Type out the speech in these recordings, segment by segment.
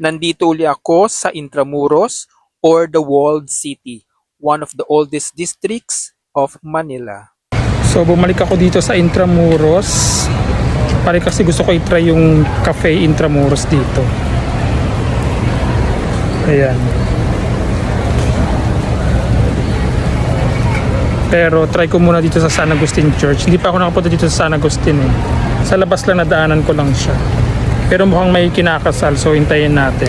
Nandito uli ako sa Intramuros or the Walled City, one of the oldest districts of Manila. So bumalik ako dito sa Intramuros. Pare kasi gusto ko i-try yung Cafe Intramuros dito. Ayan. Pero try ko muna dito sa San Agustin Church. Hindi pa ako nakapunta dito sa San Agustin eh. Sa labas lang nadaanan ko lang siya. Pero mukhang may kinakasal, so hintayin natin.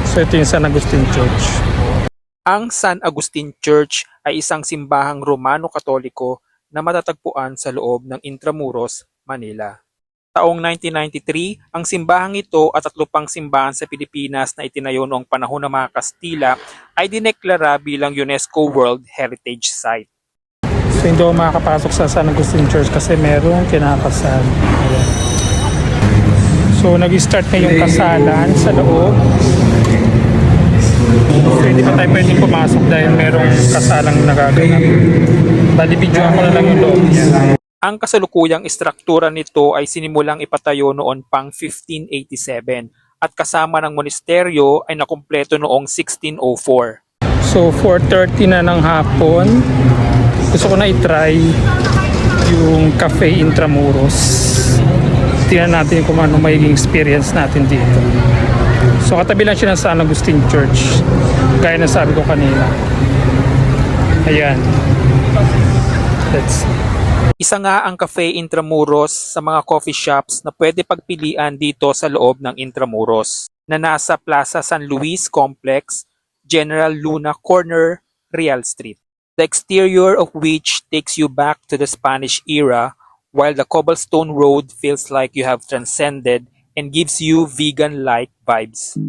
So ito yung San Agustin Church. Ang San Agustin Church ay isang simbahang Romano-Katoliko na matatagpuan sa loob ng Intramuros, Manila. Taong 1993, ang simbahang ito at 3 pang simbahan sa Pilipinas na itinayo noong panahon ng mga Kastila ay dineklara bilang UNESCO World Heritage Site. So hindi ako makakapasok sa San Agustin Church kasi merong kinakasal. Ayan. So nag-start na yung kasalan sa loob. So hindi pa tayo pwedeng pumasok dahil merong kasalang nagaganap. Bali video ako na lang yung loob niya. Ang kasalukuyang istruktura nito ay sinimulang ipatayo noon pang 1587 at kasama ng monasteryo ay nakumpleto noong 1604. So 4:30 na ng hapon. Gusto ko na i-try yung Cafe Intramuros. Tingnan natin kung ano magiging experience natin dito. So katabi lang siya ng San Agustin Church. Gaya na sabi ko kanina. Ayan. Let's see. Isa nga ang Cafe Intramuros sa mga coffee shops na pwede pagpilian dito sa loob ng Intramuros na nasa Plaza San Luis Complex, General Luna Corner, Real Street. The exterior of which takes you back to the Spanish era while the cobblestone road feels like you have transcended and gives you vegan-like vibes.